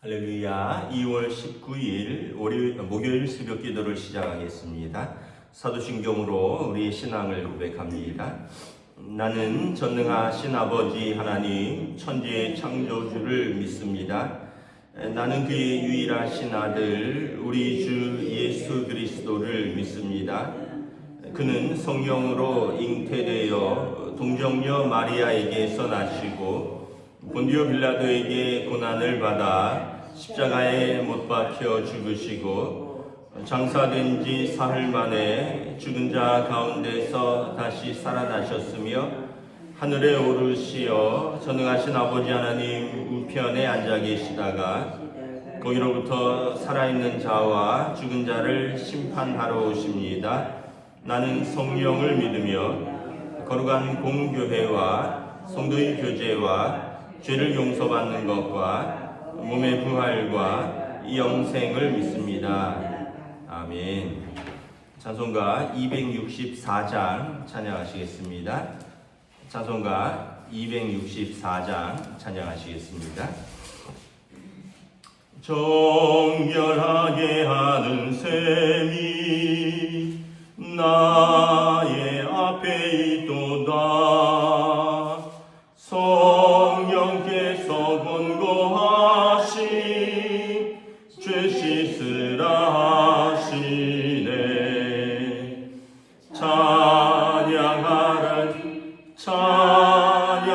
할렐루야. 2월 19일 목요일 새벽 기도를 시작하겠습니다. 사도신경으로 우리의 신앙을 고백합니다. 나는 전능하신 아버지 하나님 천지의 창조주를 믿습니다. 나는 그의 유일하신 아들 우리 주 예수 그리스도를 믿습니다. 그는 성령으로 잉태되어 동정녀 마리아에게서 나시고 본디오 빌라도에게 고난을 받아 십자가에 못 박혀 죽으시고 장사된 지 사흘 만에 죽은 자 가운데서 다시 살아나셨으며 하늘에 오르시어 전능하신 아버지 하나님 우편에 앉아 계시다가 거기로부터 살아있는 자와 죽은 자를 심판하러 오십니다. 나는 성령을 믿으며 거룩한 공교회와 성도의 교제와 죄를 용서받는 것과 몸의 부활과 영생을 믿습니다. 아멘. 찬송가 264장 찬양하시겠습니다. 찬송가 264장 찬양하시겠습니다. 정결하게 하는 셈이 나의 앞에 있도다. 성령께서 권고하시 죄 씻으라 하시네.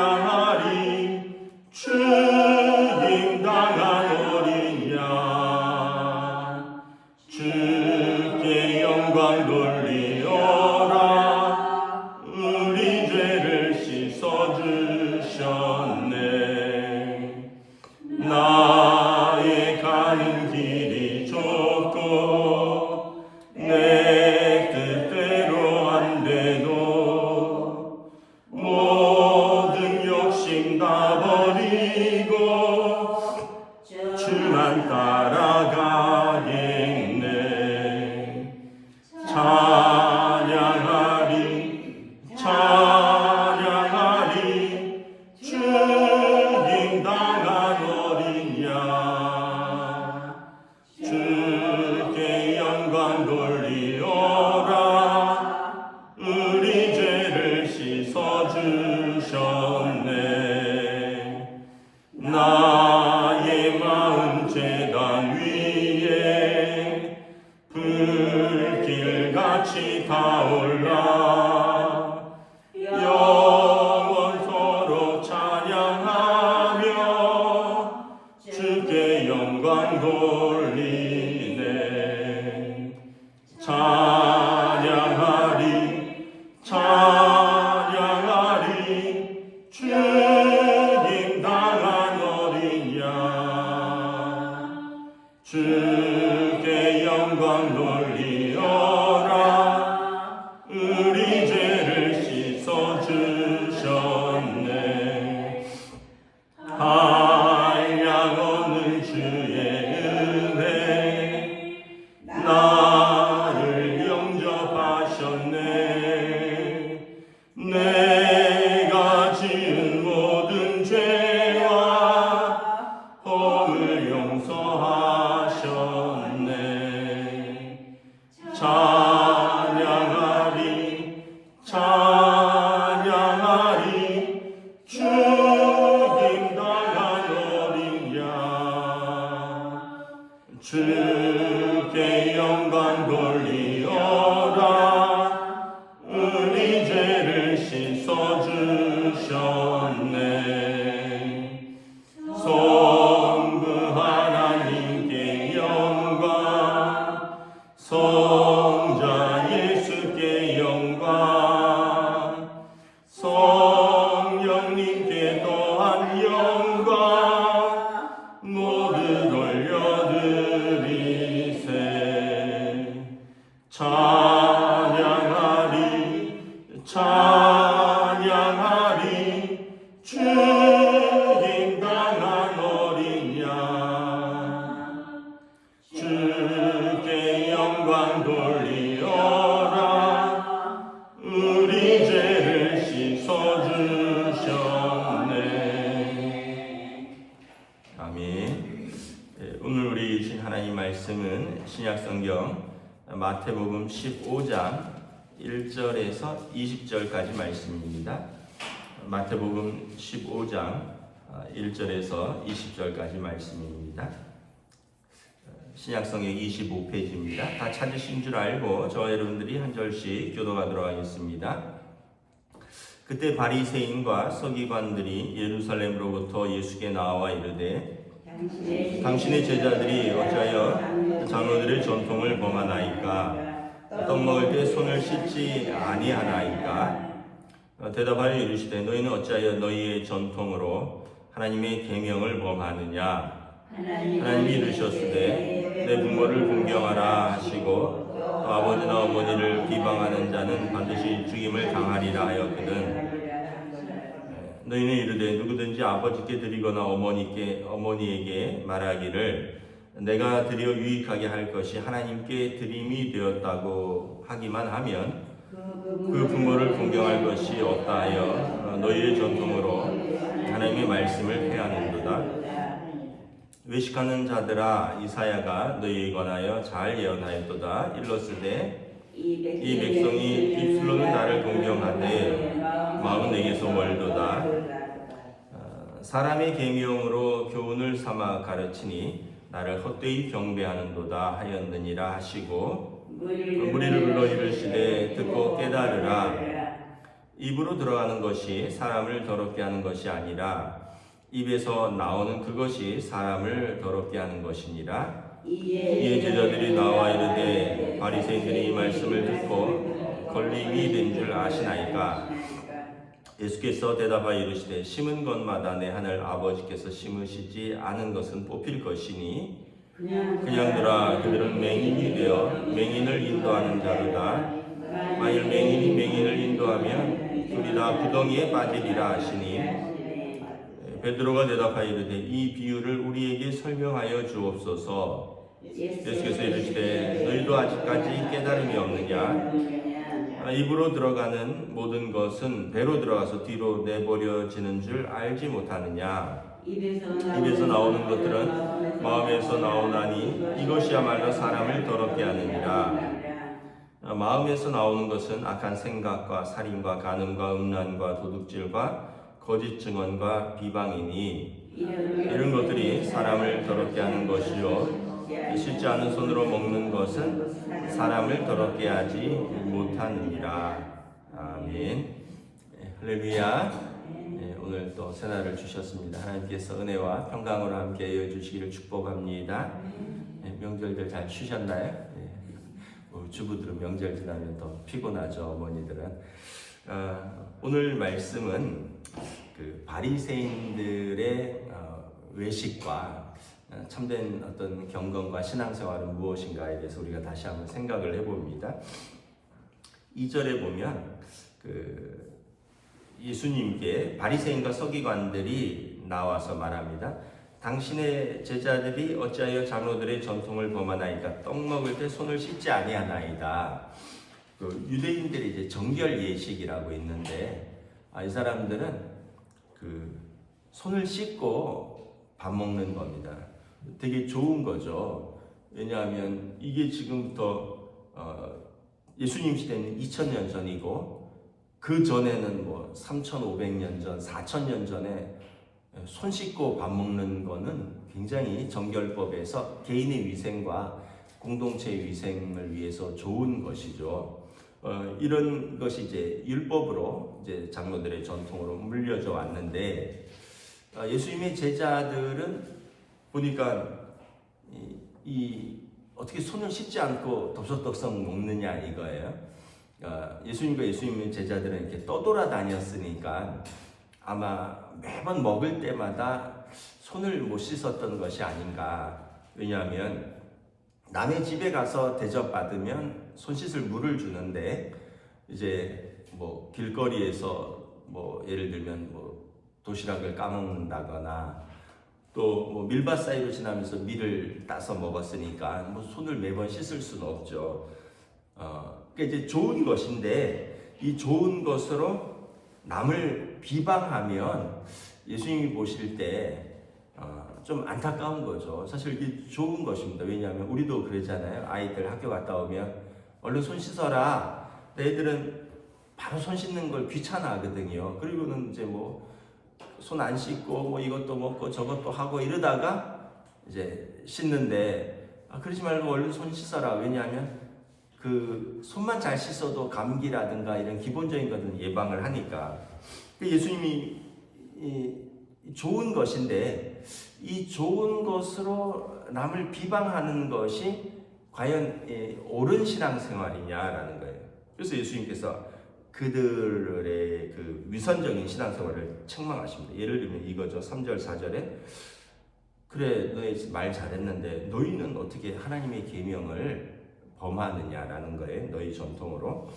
찬양하리 죽임 당한 어린 양 주께 영광 돌리어라. 우리 죄를 씻어주셨네. 나의 가는 길이 좁고 내 뜻대로 안 돼도 모든 욕심 다 버리고 주만 따라가겠네. 찬양하리 죽임 당한 어린 양 주께 영광 돌리어라. 우리 죄를 씻어주셨네. 나의 마음 제단 위에 불길같이 타올라 영원토록 찬양하며 주께 영광 돌리네. 찬양하리 죽임 당한 어린 양 주께 영광 돌리어라. 우리 죄를 씻어주셨네. 한량없는 주의 은혜 나를 영접하셨네. 내가 지은 모든 죄와 허물 용서하셨네. 찬양하리 죽임 당한 어린 양 주께 영광 돌리어라. 우리 죄를 씻어주셨네. 성부 하나님께 영광, 성자 예수께 영광, 성령님께 또한 영광 모두 돌려드리세. 찬양하리 죽임 당한 어린 양 주께 영광 돌리어라. 우리 죄를 씻어주셨네. 아멘. 오늘 우리 신 하나님 말씀은 신약성경 마태복음 15장 1절에서 20절까지 말씀입니다. 마태복음 15장 1절에서 20절까지 말씀입니다. 신약성경 25페이지입니다. 다 찾으신 줄 알고 저와 여러분들이 한 절씩 교독하도록 하겠습니다. 그때 바리새인과 서기관들이 예루살렘으로부터 예수께 나와 이르되 당신의 제자들이 어찌하여 장로들의 전통을 범하나이까? 떡 먹을 때 손을 씻지 아니하나이까? 대답하여 이르시되 너희는 어찌하여 너희의 전통으로 하나님의 계명을 범하느냐? 하나님이 이르셨으되 내 부모를 공경하라 하시고 또 아버지나 어머니를 비방하는 자는 반드시 죽임을 당하리라 하였거든. 너희는 이르되 누구든지 아버지께 드리거나 어머니에게 말하기를 내가 드려 유익하게 할 것이 하나님께 드림이 되었다고 하기만 하면 그 부모를 공경할 것이 없다 하여 너희의 전통으로 하나님의 말씀을 폐하는도다. 외식하는 자들아 이사야가 너희에 관하여 잘 예언하였도다. 일렀으되 이 백성이 입술로는 나를 공경하되 마음은 내게서 멀도다. 사람의 계명으로 교훈을 삼아 가르치니 나를 헛되이 경배하는도다 하였느니라 하시고 무리를 불러 이르시되 듣고 깨달으라. 입으로 들어가는 것이 사람을 더럽게 하는 것이 아니라 입에서 나오는 그것이 사람을 더럽게 하는 것이니라. 이에 제자들이 나와 이르되 바리새인들이 이 말씀을 듣고 걸림이 된 줄 아시나이까? 예수께서 대답하여 이르시되 심은 것마다 내 하늘 아버지께서 심으시지 않은 것은 뽑힐 것이니 그냥들아 그들은 맹인이 되어 맹인을 인도하는 자로다. 만일 맹인이 맹인을 인도하면 둘이 다 구덩이에 빠지리라 하시니 베드로가 대답하여 이르되 이 비유를 우리에게 설명하여 주옵소서. 예수께서 이르시되 너희도 아직까지 깨달음이 없느냐? 입으로 들어가는 모든 것은 배로 들어가서 뒤로 내버려지는 줄 알지 못하느냐? 입에서 나오는 것들은 마음에서 나오나니 이것이야말로 사람을 더럽게 하느니라. 마음에서 나오는 것은 악한 생각과 살인과 간음과 음란과 도둑질과 거짓 증언과 비방이니 이런 것들이 사람을 더럽게 하는 것이요 씻지 않은 손으로 먹는 것은 사람을 더럽게 하지 못하느니라. 아멘. 할렐루야. 오늘 또 새날을 주셨습니다. 하나님께서 은혜와 평강으로 함께 하여 주시기를 축복합니다. 명절들 잘 쉬셨나요? 주부들은 명절 지나면 더 피곤하죠. 어머니들은. 오늘 말씀은 그 바리새인들의 외식과 참된 어떤 경건과 신앙생활은 무엇인가에 대해서 우리가 다시 한번 생각을 해봅니다. 2절에 보면 그 예수님께 바리새인과 서기관들이 나와서 말합니다. 당신의 제자들이 어찌하여 장로들의 전통을 범하나이까? 떡 먹을 때 손을 씻지 아니하나이다. 그 유대인들이 이제 정결 예식이라고 있는데 이 사람들은 그 손을 씻고 밥 먹는 겁니다. 되게 좋은 거죠. 왜냐하면 이게 지금부터 예수님 시대는 2000년 전이고 그 전에는 뭐 3500년 전, 4000년 전에 손 씻고 밥 먹는 거는 굉장히 정결법에서 개인의 위생과 공동체의 위생을 위해서 좋은 것이죠. 이런 것이 이제 율법으로 이제 장로들의 전통으로 물려져 왔는데 예수님의 제자들은 보니까 어떻게 손을 씻지 않고 덥석덥석 먹느냐 이거예요. 예수님과 예수님의 제자들은 이렇게 떠돌아다녔으니까 아마 매번 먹을 때마다 손을 못 씻었던 것이 아닌가. 왜냐하면 남의 집에 가서 대접받으면 손 씻을 물을 주는데 이제 뭐 길거리에서 뭐 예를 들면 뭐 도시락을 까먹는다거나 또 뭐 밀밭 사이로 지나면서 밀을 따서 먹었으니까 뭐 손을 매번 씻을 수는 없죠. 그러니까 이제 좋은 것인데 이 좋은 것으로 남을 비방하면 예수님이 보실 때 좀 안타까운 거죠. 사실 이게 좋은 것입니다. 왜냐하면 우리도 그러잖아요. 아이들 학교 갔다 오면 얼른 손 씻어라. 근데 애들은 바로 손 씻는 걸 귀찮아하거든요. 그리고는 이제 뭐 손 안 씻고 뭐 이것도 먹고 저것도 하고 이러다가 이제 씻는데 그러지 말고 얼른 손 씻어라. 왜냐하면 그 손만 잘 씻어도 감기라든가 이런 기본적인 것은 예방을 하니까. 예수님이 좋은 것인데 이 좋은 것으로 남을 비방하는 것이 과연 옳은 신앙생활이냐라는 거예요. 그래서 예수님께서 그들의 그 위선적인 신앙생활을 책망하십니다. 예를 들면 이거죠. 3절 4절에 그래 너희 말 잘했는데 너희는 어떻게 하나님의 계명을 범하느냐라는 거예요. 너희 전통으로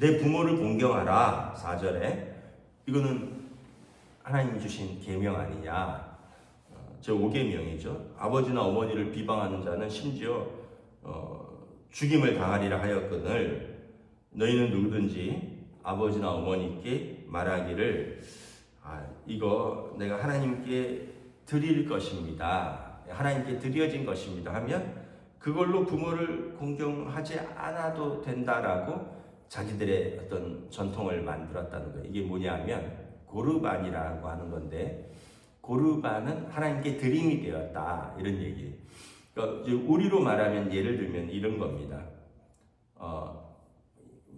내 부모를 공경하라. 4절에 이거는 하나님이 주신 계명 아니냐. 저 5계명이죠. 아버지나 어머니를 비방하는 자는 심지어 죽임을 당하리라 하였거늘 너희는 누구든지 아버지나 어머니께 말하기를 이거 내가 하나님께 드릴 것입니다. 하나님께 드려진 것입니다 하면 그걸로 부모를 공경하지 않아도 된다라고 자기들의 어떤 전통을 만들었다는 거예요. 이게 뭐냐면 고르반이라고 하는 건데 고르반은 하나님께 드림이 되었다 이런 얘기예요. 그러니까 우리로 말하면 예를 들면 이런 겁니다.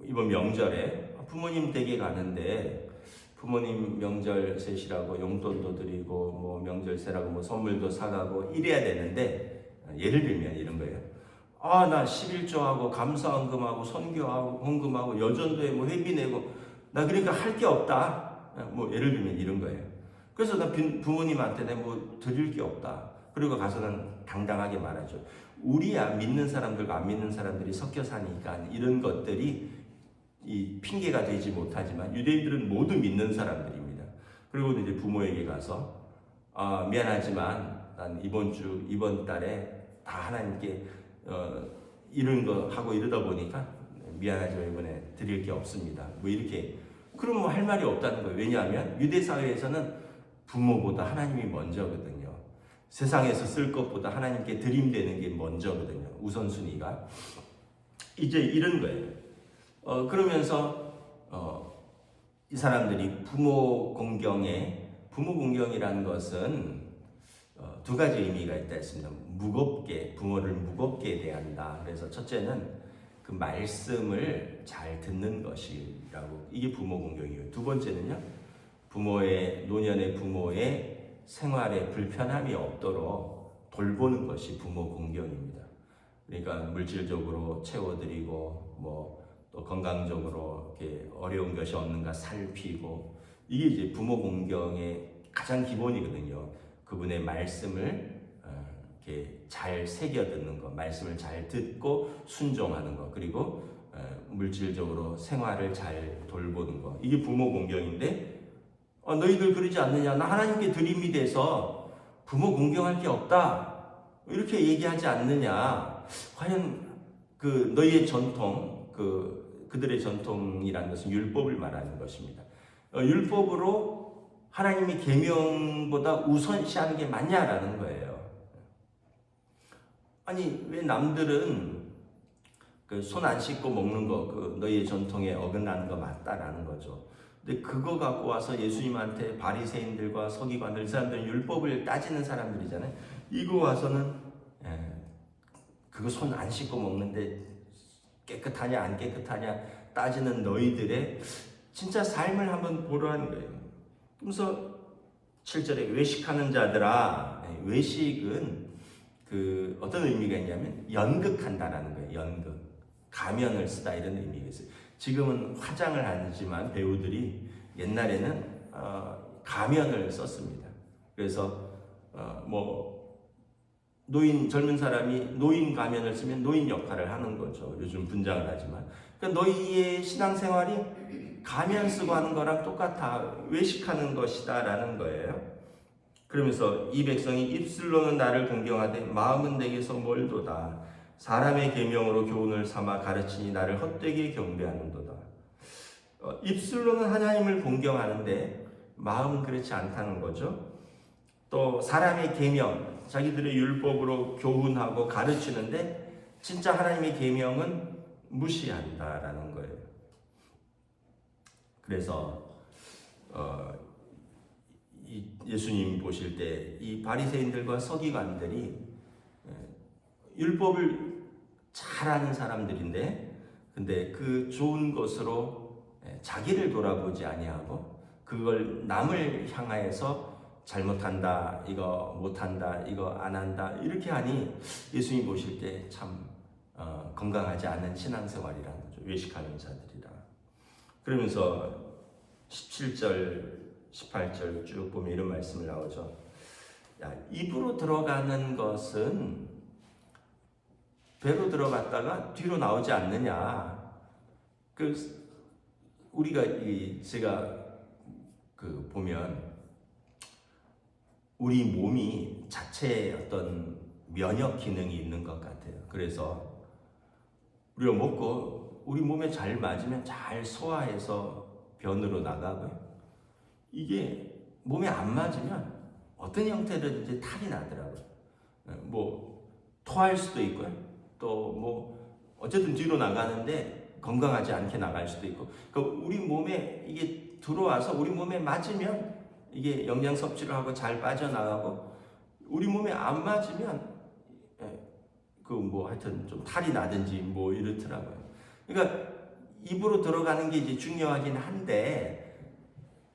이번 명절에 부모님 댁에 가는데 부모님 명절 셋이라고 용돈도 드리고 뭐 명절 세라고 뭐 선물도 사가고 이래야 되는데 예를 들면 이런 거예요. 나 11조하고 감사헌금하고 선교하고 헌금하고 여전도에 뭐 회비 내고 나 그러니까 할 게 없다. 뭐 예를 들면 이런 거예요. 그래서 나 부모님한테 내가 뭐 드릴 게 없다. 그리고 가서는 당당하게 말하죠. 우리야 믿는 사람들과 안 믿는 사람들이 섞여 사니까 이런 것들이 이 핑계가 되지 못하지만 유대인들은 모두 믿는 사람들입니다. 그리고 이제 부모에게 가서 미안하지만 난 이번 달에 다 하나님께 이런 거 하고 이러다 보니까 미안하지만 이번에 드릴 게 없습니다. 뭐 이렇게 그럼 뭐 할 말이 없다는 거예요. 왜냐하면 유대 사회에서는 부모보다 하나님이 먼저거든요. 세상에서 쓸 것보다 하나님께 드림되는 게 먼저거든요. 우선순위가 이제 이런 거예요. 그러면서 이 사람들이 부모 공경이라는 것은 두 가지 의미가 있다 했습니다. 부모를 무겁게 대한다. 그래서 첫째는 그 말씀을 잘 듣는 것이라고 이게 부모 공경이에요. 두 번째는요, 노년의 부모의 생활에 불편함이 없도록 돌보는 것이 부모 공경입니다. 그러니까 물질적으로 채워드리고 또 건강적으로 이렇게 어려운 것이 없는가 살피고 이게 이제 부모 공경의 가장 기본이거든요. 그분의 말씀을 이렇게 잘 새겨 듣는 것, 말씀을 잘 듣고 순종하는 것, 그리고 물질적으로 생활을 잘 돌보는 것. 이게 부모 공경인데 너희들 그러지 않느냐? 나 하나님께 드림이 돼서 부모 공경할 게 없다. 이렇게 얘기하지 않느냐? 과연 그 너희의 전통, 그들의 전통이라는 것은 율법을 말하는 것입니다. 율법으로 하나님의 계명보다 우선시하는 게 맞냐라는 거예요. 아니 왜 남들은 그 손 안 씻고 먹는 거 너희의 전통에 어긋나는 거 맞다라는 거죠. 근데 그거 갖고 와서 예수님한테 바리새인들과 서기관들, 이 사람들은 율법을 따지는 사람들이잖아요. 이거 와서는 그거 손 안 씻고 먹는데 깨끗하냐 안 깨끗하냐 따지는 너희들의 진짜 삶을 한번 보라는 거예요. 그래서 7절에 외식하는 자들아, 외식은 어떤 의미가 있냐면 연극한다라는 거예요. 연극, 가면을 쓰다 이런 의미가 있어요. 지금은 화장을 하지만 배우들이 옛날에는 가면을 썼습니다. 그래서 젊은 사람이 노인 가면을 쓰면 노인 역할을 하는 거죠. 요즘 분장을 하지만. 그러니까 너희의 신앙생활이 가면 쓰고 하는 거랑 똑같아. 외식하는 것이다라는 거예요. 그러면서 이 백성이 입술로는 나를 공경하되 마음은 내게서 멀도다. 사람의 계명으로 교훈을 삼아 가르치니 나를 헛되게 경배하는도다. 입술로는 하나님을 공경하는데 마음은 그렇지 않다는 거죠. 또 사람의 계명, 자기들의 율법으로 교훈하고 가르치는데 진짜 하나님의 계명은 무시한다라는 거예요. 그래서 예수님 보실 때 이 바리새인들과 서기관들이 율법을 잘 아는 사람들인데, 근데 그 좋은 것으로 자기를 돌아보지 아니하고 그걸 남을 향하여서 잘못한다, 이거 못한다, 이거 안 한다 이렇게 하니 예수님 보실 때 참 건강하지 않은 신앙생활이라는 거죠. 외식하는 자들이라. 그러면서 17절 18절 쭉 보면 이런 말씀을 나오죠. 야, 입으로 들어가는 것은 배로 들어갔다가 뒤로 나오지 않느냐. 우리가 제가 보면 우리 몸이 자체에 어떤 면역 기능이 있는 것 같아요. 그래서 우리가 먹고 우리 몸에 잘 맞으면 잘 소화해서 변으로 나가고요. 이게 몸에 안 맞으면 어떤 형태로든지 탈이 나더라고요. 뭐 토할 수도 있고요. 또 뭐 어쨌든 뒤로 나가는데 건강하지 않게 나갈 수도 있고. 그러니까 우리 몸에 이게 들어와서 우리 몸에 맞으면 이게 영양 섭취를 하고 잘 빠져나가고, 우리 몸에 안 맞으면 하여튼 좀 탈이 나든지 뭐 이렇더라고요. 그러니까 입으로 들어가는 게 이제 중요하긴 한데,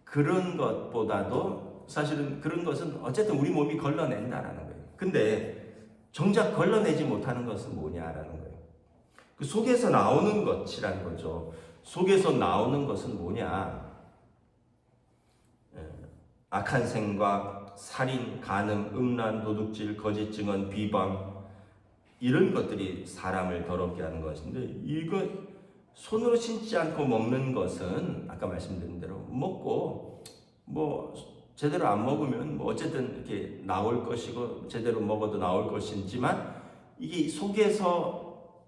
그런 것보다도 사실은 그런 것은 어쨌든 우리 몸이 걸러낸다라는 거예요. 근데 정작 걸러내지 못하는 것은 뭐냐라는 거예요. 그 속에서 나오는 것이라는 거죠. 속에서 나오는 것은 뭐냐? 악한 생각, 살인, 간음, 음란, 도둑질, 거짓 증언, 비방, 이런 것들이 사람을 더럽게 하는 것인데, 이거 손으로 신지 않고 먹는 것은 아까 말씀드린 대로 먹고 뭐 제대로 안 먹으면 뭐 어쨌든 이렇게 나올 것이고, 제대로 먹어도 나올 것이지만, 이게 속에서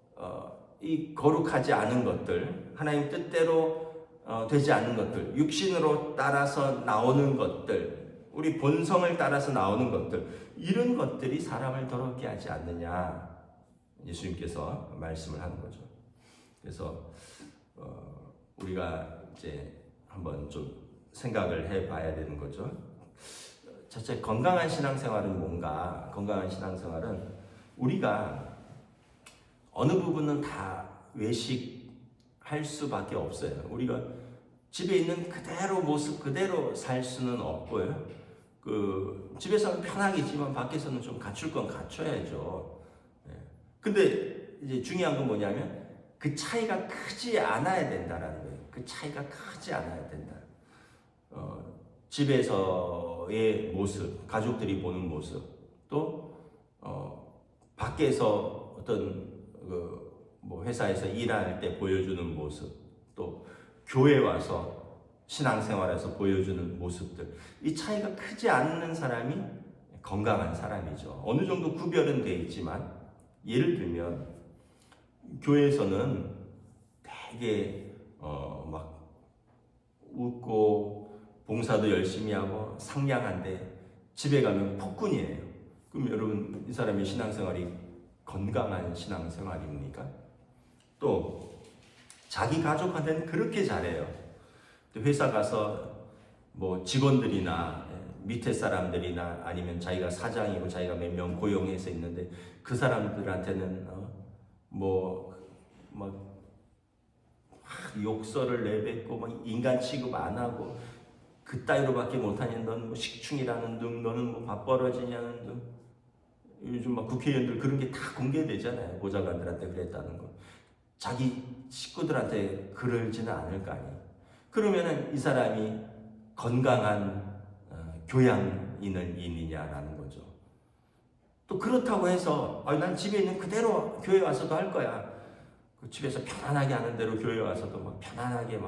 이 거룩하지 않은 것들, 하나님 뜻대로 되지 않는 것들, 육신으로 따라서 나오는 것들, 우리 본성을 따라서 나오는 것들, 이런 것들이 사람을 더럽게 하지 않느냐, 예수님께서 말씀을 하는 거죠. 그래서 우리가 이제 한번 좀 생각을 해봐야 되는 거죠. 자체 건강한 신앙생활은 뭔가? 건강한 신앙생활은 우리가 어느 부분은 다 외식할 수밖에 없어요. 우리가 집에 있는 그대로 모습 그대로 살 수는 없고요. 집에서는 편하겠지만 밖에서는 좀 갖출 건 갖춰야죠. 근데 이제 중요한 건 뭐냐면 그 차이가 크지 않아야 된다라는 거예요. 그 차이가 크지 않아야 된다. 집에서의 모습, 가족들이 보는 모습, 또 밖에서 어떤 회사에서 일할 때 보여주는 모습, 또 교회 와서 신앙생활에서 보여주는 모습들, 이 차이가 크지 않는 사람이 건강한 사람이죠. 어느 정도 구별은 돼 있지만, 예를 들면 교회에서는 되게 막 웃고 봉사도 열심히 하고 상냥한데 집에 가면 폭군이에요. 그럼 여러분, 이 사람의 신앙생활이 건강한 신앙생활입니까? 또 자기 가족한테는 그렇게 잘해요. 회사 가서 뭐 직원들이나 밑에 사람들이나 아니면 자기가 사장이고 자기가 몇 명 고용해서 있는데 그 사람들한테는 막 욕설을 내뱉고 막 인간 취급 안 하고, 그따위로밖에 못하니 너는 뭐 식충이라는 등, 너는 뭐 밥벌어지냐는 등. 요즘 막 국회의원들 그런 게 다 공개되잖아요. 보좌관들한테 그랬다는 거. 자기 식구들한테 그러지는 않을 거 아니에요. 그러면은 이 사람이 건강한 교양인이냐라는 거죠. 또 그렇다고 해서 난 집에 있는 그대로 교회 와서도 할 거야. 집에서 편안하게 하는 대로 교회 와서도 막 편안하게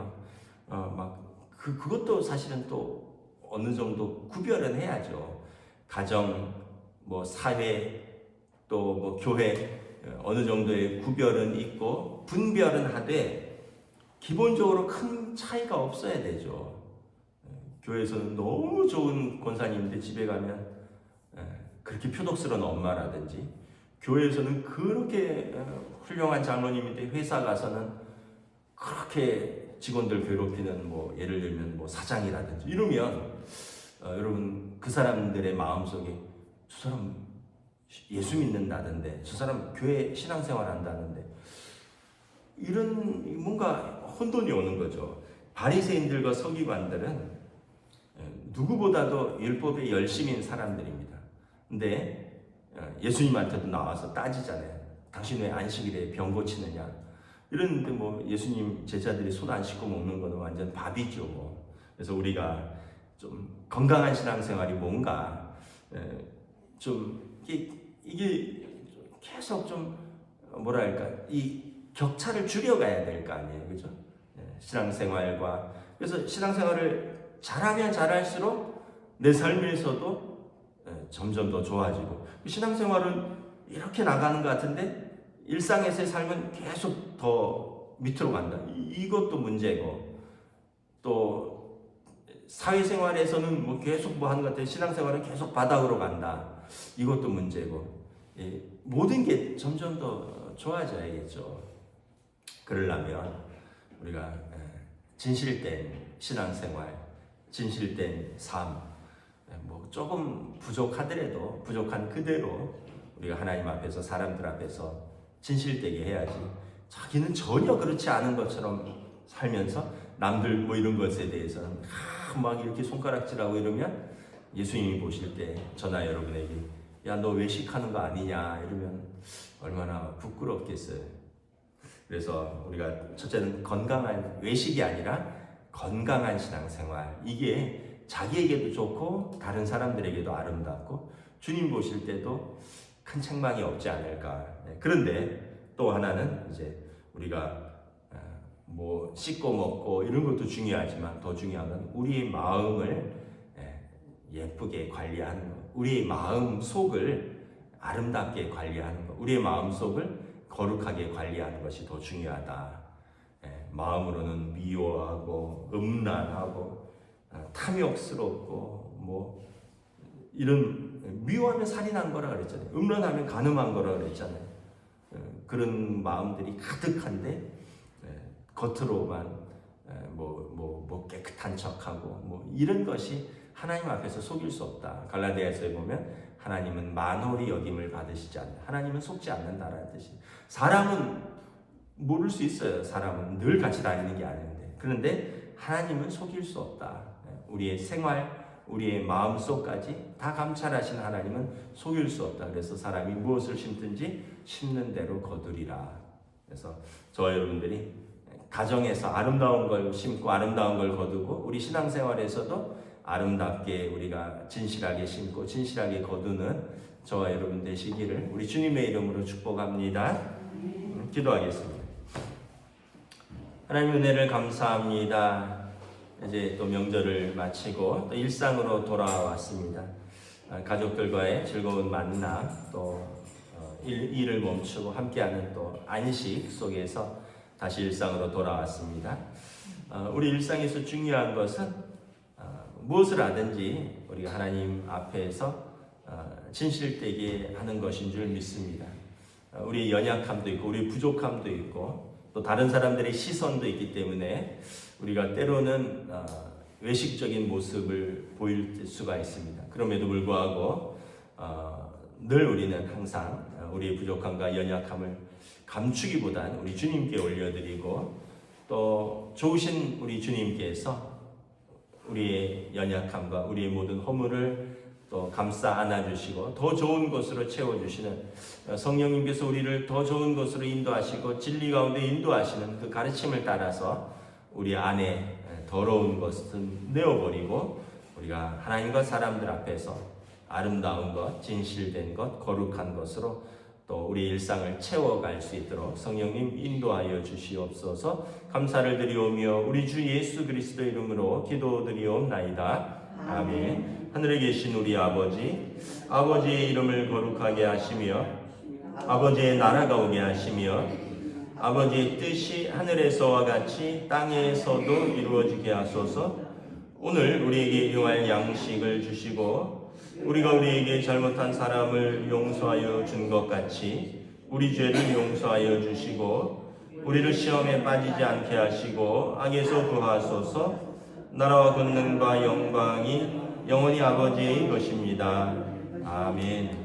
그것도 사실은 또 어느 정도 구별은 해야죠. 가정, 사회, 또 교회, 어느 정도의 구별은 있고 분별은 하되 기본적으로 큰 차이가 없어야 되죠. 교회에서는 너무 좋은 권사님인데 집에 가면 그렇게 표독스러운 엄마라든지, 교회에서는 그렇게 훌륭한 장로님인데 회사 가서는 그렇게 직원들 괴롭히는 뭐 예를 들면 뭐 사장이라든지 이러면 여러분 그 사람들의 마음속에 저 사람 예수 믿는다던데, 저 사람 교회 신앙생활 한다는데, 이런 뭔가 혼돈이 오는 거죠. 바리새인들과 서기관들은 누구보다도 율법에 열심인 사람들입니다. 근데 예수님한테도 나와서 따지잖아요. 당신 왜 안식일에 병 고치느냐? 이런데 뭐 예수님 제자들이 손 안 씻고 먹는 거는 완전 밥이죠. 뭐. 그래서 우리가 좀 건강한 신앙생활이 뭔가 좀 이게 계속 좀 뭐랄까 이 격차를 줄여가야 될 거 아니에요, 그죠? 신앙생활과, 그래서 신앙생활을 잘하면 잘할수록 내 삶에서도 점점 더 좋아지고, 신앙생활은 이렇게 나가는 것 같은데 일상에서의 삶은 계속 더 밑으로 간다. 이것도 문제고, 또 사회생활에서는 뭐 계속 뭐 하는 것 같아요. 신앙생활은 계속 바닥으로 간다. 이것도 문제고, 모든 게 점점 더 좋아져야겠죠. 그러려면 우리가 진실된 신앙생활, 진실된 삶, 뭐 조금 부족하더라도 부족한 그대로 우리가 하나님 앞에서, 사람들 앞에서 진실되게 해야지, 자기는 전혀 그렇지 않은 것처럼 살면서 남들 뭐 이런 것에 대해서는 막 이렇게 손가락질하고 이러면 예수님이 보실 때 저나 여러분에게 야, 너 외식하는 거 아니냐 이러면 얼마나 부끄럽겠어요. 그래서 우리가 첫째는 건강한 외식이 아니라 건강한 신앙생활, 이게 자기에게도 좋고 다른 사람들에게도 아름답고 주님 보실 때도 큰 책망이 없지 않을까. 그런데 또 하나는 이제 우리가 뭐 씻고 먹고 이런 것도 중요하지만 더 중요한 건 우리의 마음을 예쁘게 관리하는 것, 우리의 마음 속을 아름답게 관리하는 것, 우리의 마음 속을 거룩하게 관리하는 것이 더 중요하다. 마음으로는 미워하고 음란하고 탐욕스럽고 뭐 이런, 미워하면 살인한 거라 그랬잖아요. 음란하면 간음한 거라 그랬잖아요. 그런 마음들이 가득한데 겉으로만 뭐 깨끗한 척하고 뭐 이런 것이 하나님 앞에서 속일 수 없다. 갈라디아서에 보면 하나님은 만홀히 여김을 받으시지 않는다. 하나님은 속지 않는다라는 뜻이. 사람은 모를 수 있어요. 사람은 늘 같이 다니는 게 아닌데. 그런데 하나님은 속일 수 없다. 우리의 생활, 우리의 마음속까지 다 감찰하신 하나님은 속일 수 없다. 그래서 사람이 무엇을 심든지 심는 대로 거두리라. 그래서 저와 여러분들이 가정에서 아름다운 걸 심고 아름다운 걸 거두고, 우리 신앙생활에서도 아름답게 우리가 진실하게 심고 진실하게 거두는 저와 여러분 되시기를 우리 주님의 이름으로 축복합니다. 기도하겠습니다. 하나님 은혜를 감사합니다. 이제 또 명절을 마치고 또 일상으로 돌아왔습니다. 가족들과의 즐거운 만남, 또 일을 멈추고 함께하는 또 안식 속에서 다시 일상으로 돌아왔습니다. 우리 일상에서 중요한 것은 무엇을 하든지 우리가 하나님 앞에서 진실되게 하는 것인 줄 믿습니다. 우리의 연약함도 있고 우리의 부족함도 있고 또 다른 사람들의 시선도 있기 때문에 우리가 때로는 외식적인 모습을 보일 수가 있습니다. 그럼에도 불구하고 늘 우리는 항상 우리의 부족함과 연약함을 감추기보단 우리 주님께 올려드리고, 또 좋으신 우리 주님께서 우리의 연약함과 우리의 모든 허물을 또 감싸 안아주시고 더 좋은 것으로 채워주시는 성령님께서 우리를 더 좋은 것으로 인도하시고 진리 가운데 인도하시는 그 가르침을 따라서 우리 안에 더러운 것은 내어버리고 우리가 하나님과 사람들 앞에서 아름다운 것, 진실된 것, 거룩한 것으로 또 우리 일상을 채워갈 수 있도록 성령님 인도하여 주시옵소서. 감사를 드리오며 우리 주 예수 그리스도 이름으로 기도드리옵나이다. 아멘. 하늘에 계신 우리 아버지, 아버지의 이름을 거룩하게 하시며 아버지의 나라가 오게 하시며 아버지의 뜻이 하늘에서와 같이 땅에서도 이루어지게 하소서. 오늘 우리에게 일용할 양식을 주시고 우리가 우리에게 잘못한 사람을 용서하여 준 것 같이 우리 죄를 용서하여 주시고 우리를 시험에 빠지지 않게 하시고 악에서 구하소서. 나라와 권능과 영광이 영원히 아버지의 것입니다. 아멘.